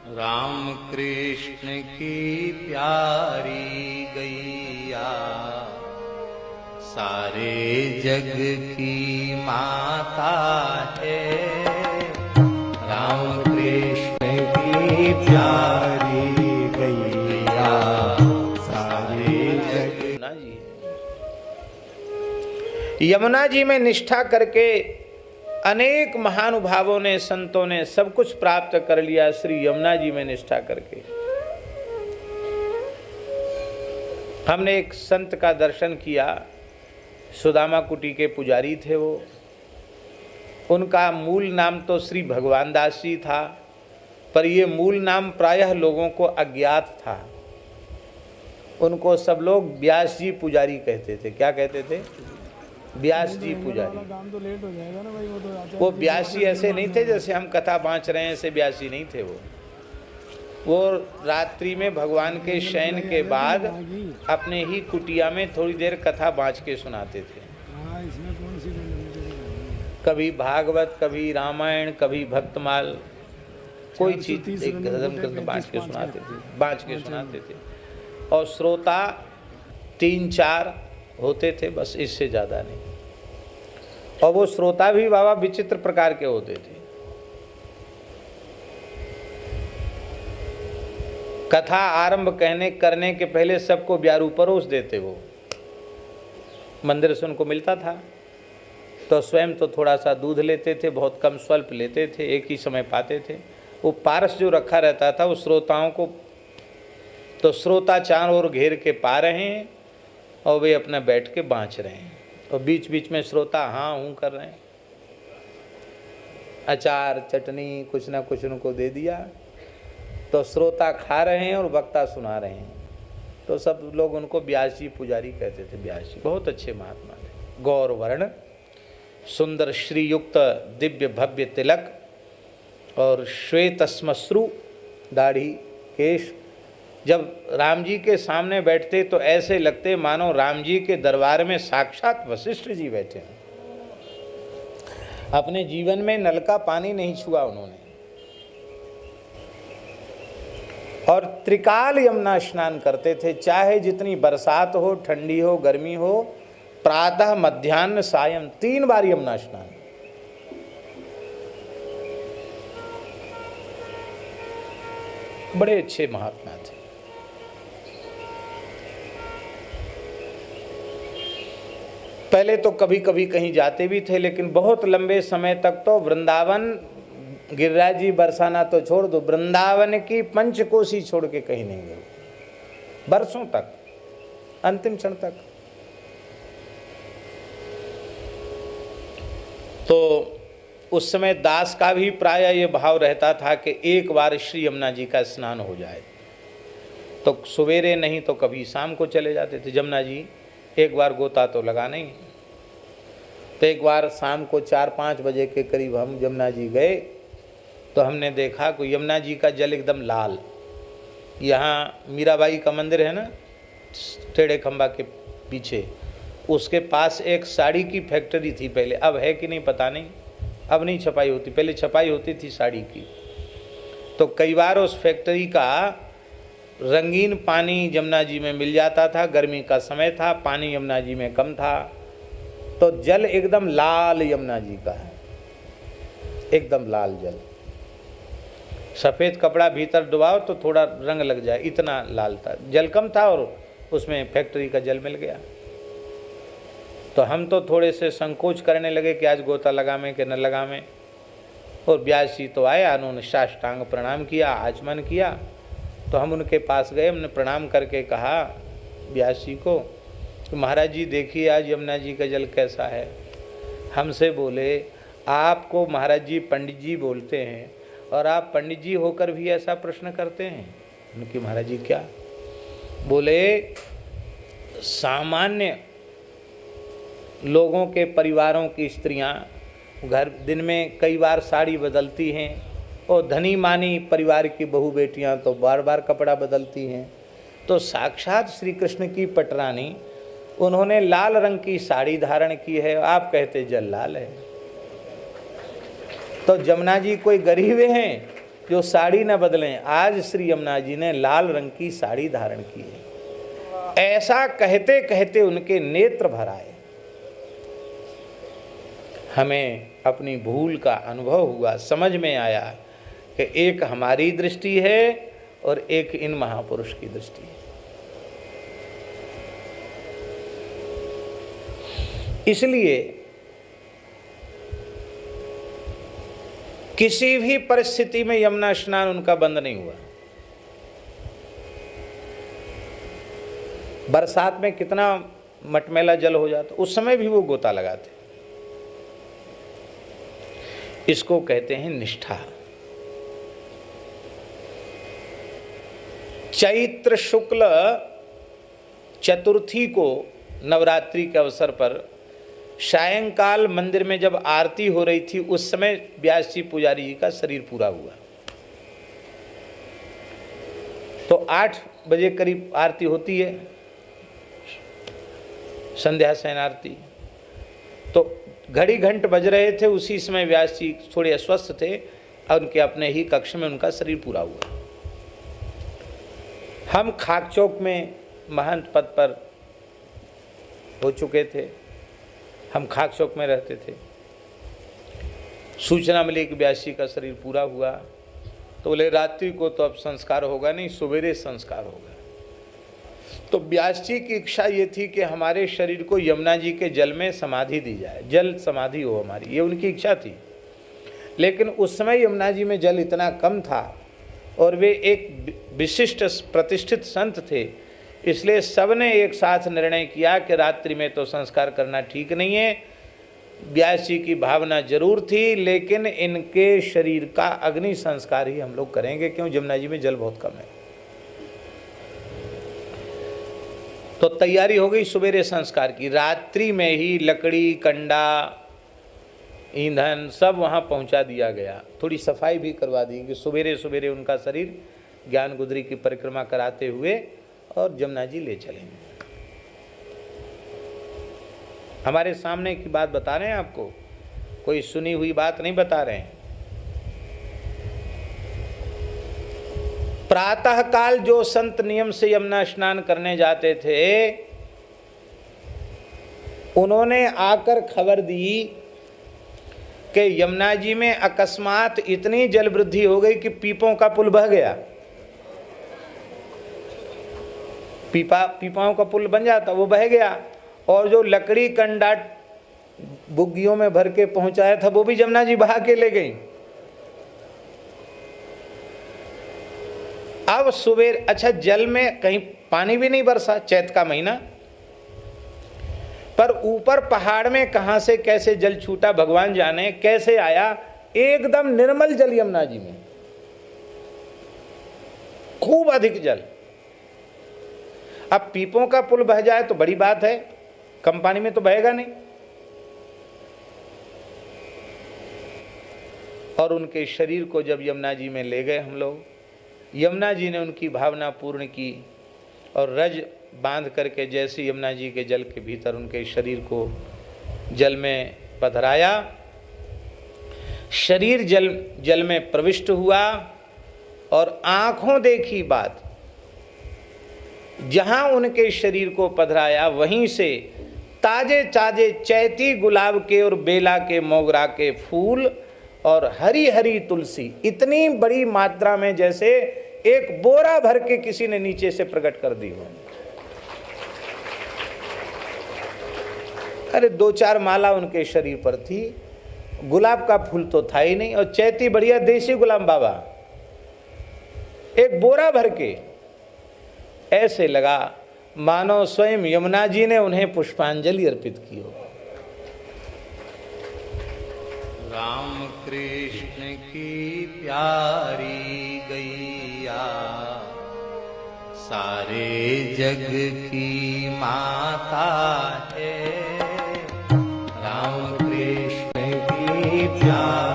राम कृष्ण की प्यारी गैया सारे जग की माता है। राम कृष्ण की प्यारी गैया सारे जग। यमुना जी है। यमुना जी में निष्ठा करके अनेक महानुभावों ने, संतों ने सब कुछ प्राप्त कर लिया श्री यमुना जी में निष्ठा करके। हमने एक संत का दर्शन किया, सुदामा कुटी के पुजारी थे वो। उनका मूल नाम तो श्री भगवान दास जी था, पर ये मूल नाम प्रायः लोगों को अज्ञात था। उनको सब लोग व्यास जी पुजारी कहते थे। क्या कहते थे? व्यास जी पुजारी। काम तो लेट हो जाएगा ना भाई, वो व्यास जी ऐसे नहीं थे जैसे हम कथा बाँच रहे हैं, ऐसे व्यास जी नहीं थे वो रात्रि में भगवान के शयन के बाद अपने ही कुटिया में थोड़ी देर कथा बाँच के सुनाते थे। इसमें कौन सी कभी भागवत, कभी रामायण, कभी भक्तमाल, कोई चीज एक गजल बाँच के सुनाते थे। और श्रोता 3-4 होते थे, बस, इससे ज़्यादा नहीं। और वो श्रोता भी बाबा विचित्र प्रकार के होते थे। कथा आरंभ करने के पहले सबको ब्यारू परोस देते। वो मंदिर से उनको मिलता था तो स्वयं तो थोड़ा सा दूध लेते थे, बहुत कम स्वल्प लेते थे, एक ही समय पाते थे। वो पारस जो रखा रहता था वो श्रोताओं को, तो श्रोता चारों ओर घेर के पा रहे हैं और वे अपना बैठ के बाँच रहे हैं, और बीच बीच में श्रोता हाँ हूँ कर रहे हैं। अचार चटनी कुछ ना कुछ उनको दे दिया तो श्रोता खा रहे हैं और वक्ता सुना रहे हैं। तो सब लोग उनको व्यास जी पुजारी कहते थे। व्यास जी बहुत अच्छे महात्मा थे। गौर वर्ण, सुंदर श्रीयुक्त, दिव्य भव्य तिलक और श्वेत श्मश्रु दाढ़ी केश। जब राम जी के सामने बैठते तो ऐसे लगते मानो राम जी के दरबार में साक्षात वशिष्ठ जी बैठे हैं। अपने जीवन में नल का पानी नहीं छुआ उन्होंने। और त्रिकाल यमुना स्नान करते थे, चाहे जितनी बरसात हो, ठंडी हो, गर्मी हो, प्रातः मध्याह्न सायं 3 बार यमुना स्नान। बड़े अच्छे महात्मा थे। पहले तो कभी कभी कहीं जाते भी थे, लेकिन बहुत लंबे समय तक तो वृंदावन, गिरिराज जी बरसाना तो छोड़ दो, वृंदावन की पंचकोशी छोड़ के कहीं नहीं गए बरसों तक, अंतिम क्षण तक। तो उस समय दास का भी प्राय ये भाव रहता था कि एक बार श्री यमुना जी का स्नान हो जाए। तो सवेरे नहीं तो कभी शाम को चले जाते थे यमुना जी। एक बार गोता तो लगा नहीं। तो एक बार शाम को 4-5 बजे के करीब हम यमुना जी गए तो हमने देखा कि यमुना जी का जल एकदम लाल। यहाँ मीराबाई का मंदिर है ना, टेढ़े खंबा के पीछे, उसके पास एक साड़ी की फैक्ट्री थी पहले, अब है कि नहीं पता नहीं, अब नहीं छपाई होती, पहले छपाई होती थी साड़ी की। तो कई बार उस फैक्ट्री का रंगीन पानी यमुना जी में मिल जाता था। गर्मी का समय था, पानी यमुना जी में कम था, तो जल एकदम लाल यमुना जी का है, एकदम लाल जल। सफ़ेद कपड़ा भीतर डुबाओ तो थोड़ा रंग लग जाए, इतना लाल था। जल कम था और उसमें फैक्ट्री का जल मिल गया। तो हम तो थोड़े से संकोच करने लगे कि आज गोता लगावें कि न लगावें। और व्यास जी तो आए, उन्होंने साष्टांग प्रणाम किया, आचमन किया। तो हम उनके पास गए, हमने प्रणाम करके कहा व्यास जी को, तो महाराज जी देखिए आज यमुना जी का जल कैसा है। हमसे बोले आपको महाराज जी पंडित जी बोलते हैं और आप पंडित जी होकर भी ऐसा प्रश्न करते हैं। उनकी महाराज जी क्या बोले, सामान्य लोगों के परिवारों की स्त्रियां घर दिन में कई बार साड़ी बदलती हैं, और धनी मानी परिवार की बहू बेटियां तो बार बार कपड़ा बदलती हैं। तो साक्षात श्री कृष्ण की पटरानी, उन्होंने लाल रंग की साड़ी धारण की है, आप कहते जल लाल है। तो जमुना जी कोई गरीब हैं जो साड़ी न बदलें। आज श्री यमुना जी ने लाल रंग की साड़ी धारण की है। ऐसा कहते कहते उनके नेत्र भर आए। हमें अपनी भूल का अनुभव हुआ, समझ में आया कि एक हमारी दृष्टि है और एक इन महापुरुष की दृष्टि है। इसलिए किसी भी परिस्थिति में यमुना स्नान उनका बंद नहीं हुआ। बरसात में कितना मटमैला जल हो जाता, उस समय भी वो गोता लगाते। इसको कहते हैं निष्ठा। चैत्र शुक्ल चतुर्थी को नवरात्रि के अवसर पर सायंकाल मंदिर में जब आरती हो रही थी, उस समय व्यास जी पुजारी जी का शरीर पूरा हुआ। तो 8 बजे करीब आरती होती है, संध्या शयन आरती। तो घड़ी घंट बज रहे थे, उसी समय व्यास जी थोड़े अस्वस्थ थे और उनके अपने ही कक्ष में उनका शरीर पूरा हुआ। हम खाक चौक में महंत पद पर हो चुके थे, हम खाक चौक में रहते थे। सूचना मिली कि व्यास जी का शरीर पूरा हुआ, तो बोले रात्रि को तो अब संस्कार होगा नहीं, सवेरे संस्कार होगा। तो व्यास जी की इच्छा ये थी कि हमारे शरीर को यमुना जी के जल में समाधि दी जाए, जल समाधि हो हमारी, ये उनकी इच्छा थी। लेकिन उस समय यमुना जी में जल इतना कम था और वे एक विशिष्ट प्रतिष्ठित संत थे, इसलिए सबने एक साथ निर्णय किया कि रात्रि में तो संस्कार करना ठीक नहीं है। व्यास जी की भावना जरूर थी, लेकिन इनके शरीर का अग्नि संस्कार ही हम लोग करेंगे, क्यों यमुना जी में जल बहुत कम है। तो तैयारी हो गई सवेरे संस्कार की। रात्रि में ही लकड़ी, कंडा, ईंधन सब वहाँ पहुँचा दिया गया। थोड़ी सफाई भी करवा दी कि सवेरे सवेरे उनका शरीर ज्ञान गुदरी की परिक्रमा कराते हुए और यमुना जी ले चलेंगे। हमारे सामने की बात बता रहे हैं आपको, कोई सुनी हुई बात नहीं बता रहे हैं। प्रातः काल जो संत नियम से यमुना स्नान करने जाते थे, उन्होंने आकर खबर दी कि यमुना जी में अकस्मात इतनी जल वृद्धि हो गई कि पीपों का पुल बह गया। पीपाओं का पुल बन जाता, वो बह गया। और जो लकड़ी कंडा बुग्गियों में भर के पहुंचाया था, वो भी यमुना जी बहा के ले गई। अब सुबह, अच्छा जल में कहीं पानी भी नहीं बरसा, चैत का महीना, पर ऊपर पहाड़ में कहां से कैसे जल छूटा भगवान जाने, कैसे आया। एकदम निर्मल जल यमुना जी में, खूब अधिक जल। अब पीपों का पुल बह जाए तो बड़ी बात है, कम पानी में तो बहेगा नहीं। और उनके शरीर को जब यमुना जी में ले गए हम लोग, यमुना जी ने उनकी भावना पूर्ण की और रज बांध करके जैसे यमुना जी के जल के भीतर उनके शरीर को जल में पधराया। शरीर जल में प्रविष्ट हुआ और आंखों देखी बात, जहां उनके शरीर को पधराया वहीं से ताजे ताजे चैती गुलाब के और बेला के, मोगरा के फूल और हरी हरी तुलसी इतनी बड़ी मात्रा में जैसे एक बोरा भर के किसी ने नीचे से प्रकट कर दी हो। अरे 2-4 माला उनके शरीर पर थी, गुलाब का फूल तो था ही नहीं, और चैती बढ़िया देसी गुलाब बाबा एक बोरा भर के। ऐसे लगा मानो स्वयं यमुना जी ने उन्हें पुष्पांजलि अर्पित की हो। राम कृष्ण की प्यारी गैया, सारे जग की माता है। राम कृष्ण की प्यारी